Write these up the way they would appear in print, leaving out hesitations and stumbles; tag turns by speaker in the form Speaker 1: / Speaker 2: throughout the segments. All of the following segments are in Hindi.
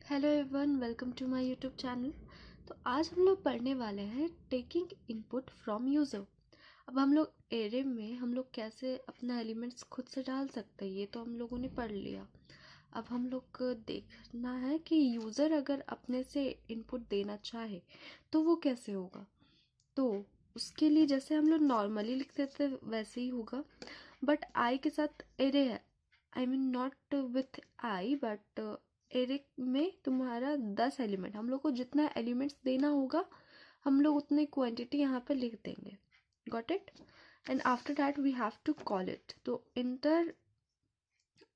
Speaker 1: Hello everyone, welcome to my YouTube channel. तो आज हम लोग पढ़ने वाले हैं टेकिंग इनपुट फ्रॉम यूज़र। अब हम लोग एरे में हम लोग कैसे अपना एलिमेंट्स खुद से डाल सकते हैं, ये तो हम लोगों ने पढ़ लिया। अब हम लोग को देखना है कि यूज़र अगर अपने से इनपुट देना चाहे तो वो कैसे होगा। तो उसके लिए जैसे हम लोग नॉर्मली लिखते थे वैसे ही होगा, बट आई के साथ एरे है। I mean not with I, but array में तुम्हारा 10 एलिमेंट, हम लोग को जितना एलिमेंट्स देना होगा हम लोग उतनी क्वांटिटी यहाँ पे लिख देंगे। Got it? And after that we have to call it. तो इंटर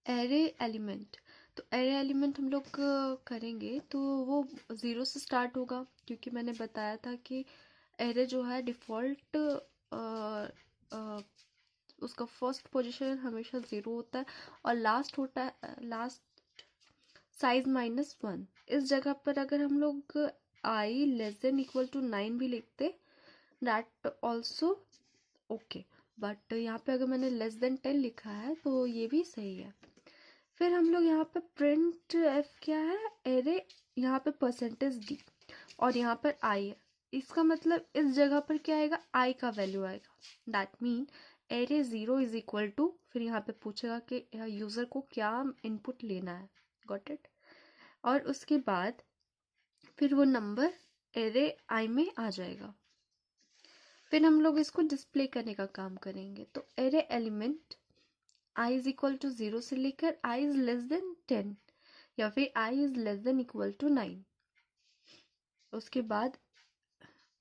Speaker 1: एरे एलिमेंट, तो एरे एलिमेंट हम लोग करेंगे तो वो 0 से स्टार्ट होगा, क्योंकि मैंने बताया था कि एरे जो है डिफ़ॉल्ट उसका फर्स्ट पोजीशन हमेशा 0 होता है और लास्ट होता है लास्ट साइज -1। इस जगह पर अगर हम लोग आई लेस देन इक्वल टू 9 भी लिखते दैट ऑल्सो ओके, बट यहाँ पे अगर मैंने लेस देन 10 लिखा है तो ये भी सही है। फिर हम लोग यहाँ पे प्रिंट एफ क्या है, एरे यहाँ पे %d और यहाँ पर आई है। इसका मतलब इस जगह पर क्या आएगा, आई का वैल्यू आएगा। That mean array 0 is equal to, फिर यहाँ पे पूछेगा कि यूज़र को क्या इनपुट लेना है। Got it? और उसके बाद फिर वो नंबर एरे आई में आ जाएगा। फिर हम लोग इसको डिस्प्ले करने का काम करेंगे। तो array element i is equal to 0 से लेकर आई इज लेस देन 10 या फिर I is less than equal to 9। उसके बाद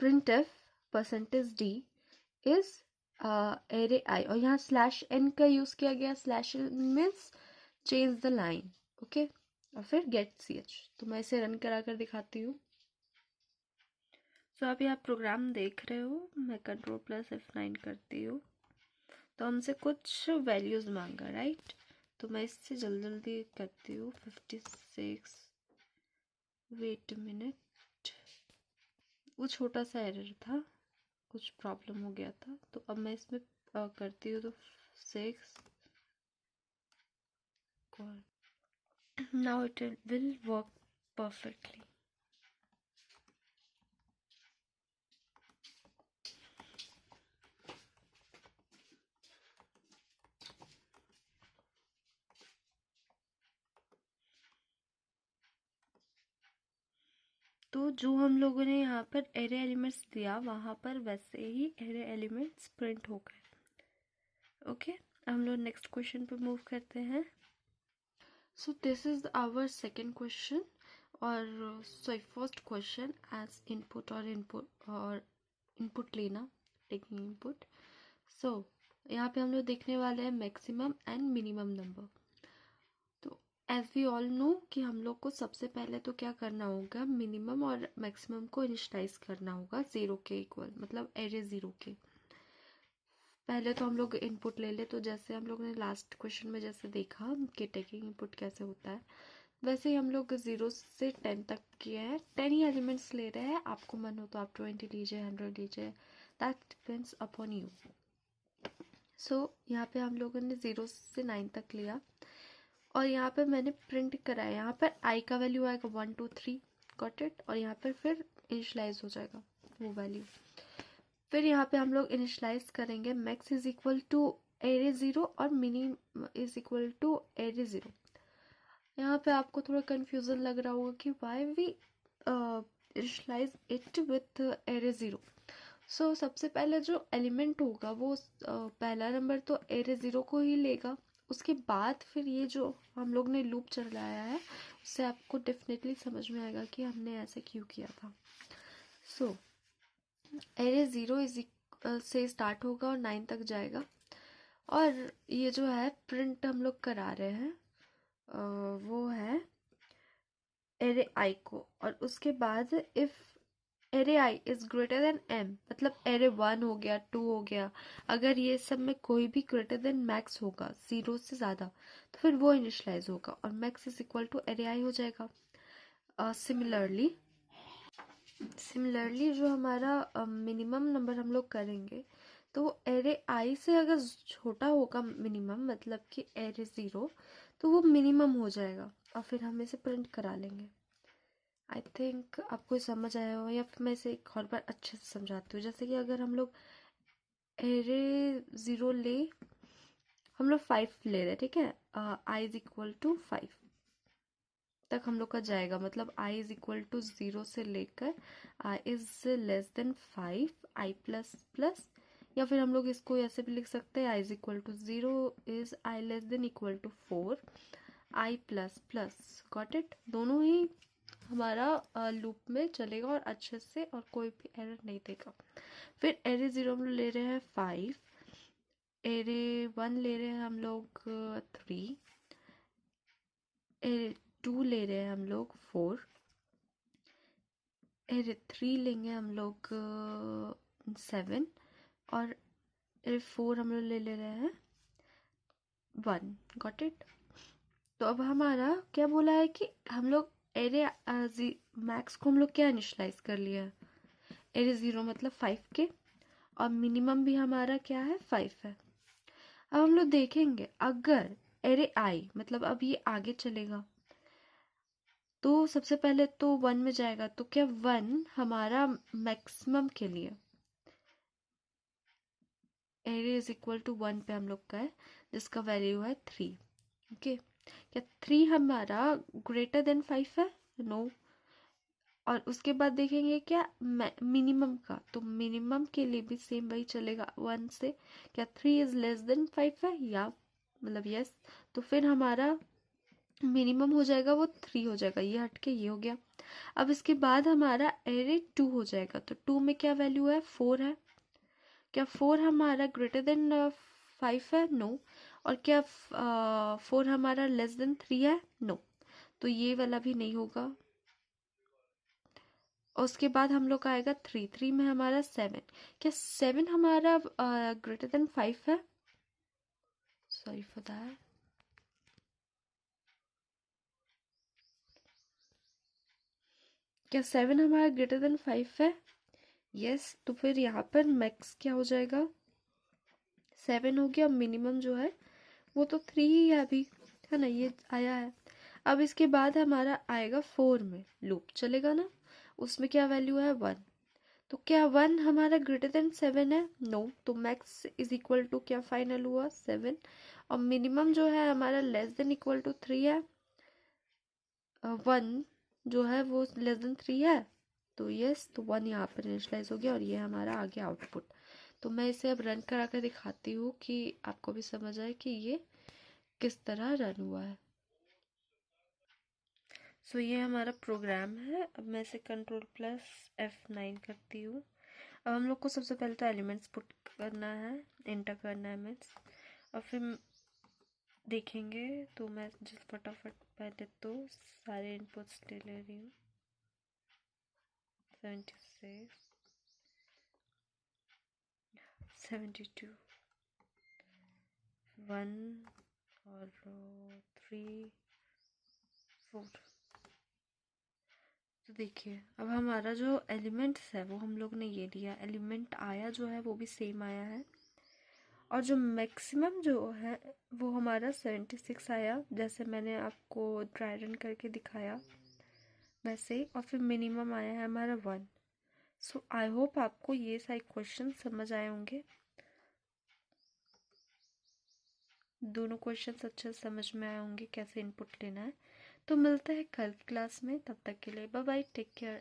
Speaker 1: printf %d is array I, और यहाँ /n का यूज किया गया। /n means change the line. Okay, और फिर गेट ch। तो मैं इसे रन करा कर दिखाती हूँ। तो आप यहाँ प्रोग्राम देख रहे हो, मैं Ctrl+F9 करती हूँ तो हमसे कुछ वैल्यूज मांगा, राइट? तो मैं इससे जल्दी जल्दी करती हूँ। 56, वेट मिनट, वो छोटा सा एरर था, कुछ प्रॉब्लम हो गया था। तो अब मैं इसमें करती हूँ तो 6, now it will work perfectly. तो जो हम लोगों ने यहाँ पर एरे एलिमेंट्स दिया वहाँ पर वैसे ही एरे एलिमेंट्स प्रिंट हो गए। ओके, हम लोग नेक्स्ट क्वेश्चन पे मूव करते हैं। So this is our second question, और sorry first question as input और इनपुट लेना, टेकिंग इनपुट। सो यहाँ पे हम लोग देखने वाले हैं मैक्सिमम एंड मिनिमम नंबर। तो एज वी ऑल नो कि हम लोग को सबसे पहले तो क्या करना होगा, मिनिमम और मैक्सिमम को इनिशियलाइज करना होगा 0 के इक्वल, मतलब एरे 0 के। पहले तो हम लोग इनपुट ले ले, तो जैसे हम लोग ने लास्ट क्वेश्चन में जैसे देखा कि टेकिंग इनपुट कैसे होता है, वैसे ही हम लोग 0 से 10 तक किए हैं। 10 ही एलिमेंट्स ले रहे हैं, आपको मन हो तो आप 20 लीजिए, 100 लीजिए, दैट डिपेंड्स अपॉन यू। सो यहाँ पे हम लोगों ने 0 से 9 तक लिया और यहाँ पे मैंने प्रिंट कराया। यहाँ पर आई का वैल्यू आएगा 1 2 3, गॉट इट? और यहाँ पर फिर इनिशलाइज हो जाएगा वो वैल्यू। फिर यहाँ पे हम लोग इनिशलाइज करेंगे max is equal to array 0 और mini is equal to array 0। यहाँ पे आपको थोड़ा कंफ्यूजन लग रहा होगा कि why we initialize it with array 0। So सबसे पहले जो एलिमेंट होगा वो पहला नंबर तो एरे 0 को ही लेगा। उसके बाद फिर ये जो हम लोग ने लूप चलाया है उससे आपको डेफिनेटली समझ में आएगा कि हमने ऐसे क्यों किया था। सो एरे 0 से स्टार्ट होगा और 9 तक जाएगा, और ये जो है प्रिंट हम लोग करा रहे हैं वो है एरे आई को। और उसके बाद if array I is greater than m, मतलब एरे 1 हो गया, 2 हो गया, अगर ये सब में कोई भी ग्रेटर देन मैक्स होगा 0 से ज़्यादा तो फिर वो इनिशलाइज होगा और max is equal to array i हो जाएगा। सिमिलरली जो हमारा मिनिमम नंबर हम लोग करेंगे तो वो एरे आई से अगर छोटा होगा मिनिमम, मतलब कि एरे 0, तो वो मिनिमम हो जाएगा और फिर हम इसे प्रिंट करा लेंगे। आई थिंक आपको समझ आया हो, या फिर मैं इसे एक और बार अच्छे से समझाती हूँ। जैसे कि अगर हम लोग एरे 0 ले, हम लोग 5 ले रहे हैं, ठीक है, आई इज इक्वल टू 5 तक हम लोग का जाएगा, मतलब आई इज इक्वल टू 0 से लेकर I is less than 5 I plus plus, या फिर हम लोग इसको ऐसे भी लिख सकते हैं, I is equal to 0 is I less than equal to 4 I plus plus. Got it? दोनों ही हमारा लूप में चलेगा और अच्छे से, और कोई भी एरर नहीं देगा। फिर एरे 0 हम लोग ले रहे हैं 5, एरे 1 ले रहे हैं हम लोग 3, एरे 2 ले रहे हैं हम लोग 4, एरे 3 लेंगे हम लोग 7, और एरे 4 हम लोग ले रहे हैं 1। Got it? तो अब हमारा क्या बोला है कि हम लोग एरे मैक्स को हम लोग क्या इनिशलाइज कर लिया है, एरे 0 मतलब 5 के, और मिनिमम भी हमारा क्या है 5 है। अब हम लोग देखेंगे अगर एरे आई मतलब अब ये आगे चलेगा, तो सबसे पहले तो 1 में जाएगा, तो क्या 1 हमारा मैक्सिमम के लिए एरे इज इक्वल टू 1 पे हम लोग का है, जिसका वैल्यू है 3। ओके, क्या 3 हमारा ग्रेटर देन 5 है? नो। और उसके बाद देखेंगे क्या मिनिमम का, तो मिनिमम के लिए भी सेम वही चलेगा 1 से। क्या 3 इज लेस देन 5 है? या मतलब यस, तो फिर हमारा मिनिमम हो जाएगा वो 3 हो जाएगा, ये हटके ये हो गया। अब इसके बाद हमारा एरे 2 हो जाएगा, तो 2 में क्या वैल्यू है? 4 है। क्या 4 हमारा ग्रेटर देन 5 है? नो। और क्या 4 हमारा लेस देन 3 है? नो। तो ये वाला भी नहीं होगा। और उसके बाद हम लोग का आएगा 3 में हमारा 7। क्या 7 हमारा ग्रेटर देन 5 है? Sorry for that. क्या 7 हमारा ग्रेटर देन 5 है? यस। तो फिर यहाँ पर मैक्स क्या हो जाएगा? 7 हो गया। मिनिमम जो है वो तो 3 ही है अभी, है ना, ये आया है। अब इसके बाद हमारा आएगा 4 में लूप चलेगा ना, उसमें क्या वैल्यू है? 1। तो क्या 1 हमारा ग्रेटर देन 7 है? नो। तो मैक्स इज इक्वल टू क्या फाइनल हुआ? 7। और मिनिमम जो है हमारा लेस देन इक्वल टू 3 है, 1 जो है वो लेस देन 3 है, तो यस, तो 1 यहाँ पर इनिशलाइज हो गया, और ये हमारा आ गया आउटपुट। तो मैं इसे अब रन करा कर दिखाती हूँ कि आपको भी समझ आए कि ये किस तरह रन हुआ है। सो ये हमारा प्रोग्राम है। अब मैं इसे Ctrl+F9 करती हूँ। अब हम लोग को सबसे पहले तो एलिमेंट्स पुट करना है, एंटर करना है मीन्स, और फिर देखेंगे। तो मैं जिस फटाफट पहले तो सारे इनपुट्स ले रही हूँ। 76, 72, 1 और 3, 4। तो देखिए अब हमारा जो एलिमेंट्स है वो हम लोग ने ये लिया, एलिमेंट आया जो है वो भी सेम आया है, और जो मैक्सिमम जो है वो हमारा 76 आया, जैसे मैंने आपको ड्राई रन करके दिखाया वैसे ही। और फिर मिनिमम आया है हमारा 1। सो आई होप आपको ये सारे क्वेश्चन समझ आए होंगे, दोनों क्वेश्चंस अच्छे से समझ में आए होंगे कैसे इनपुट लेना है। तो मिलते हैं कल क्लास में, तब तक के लिए बाय बाय, टेक केयर।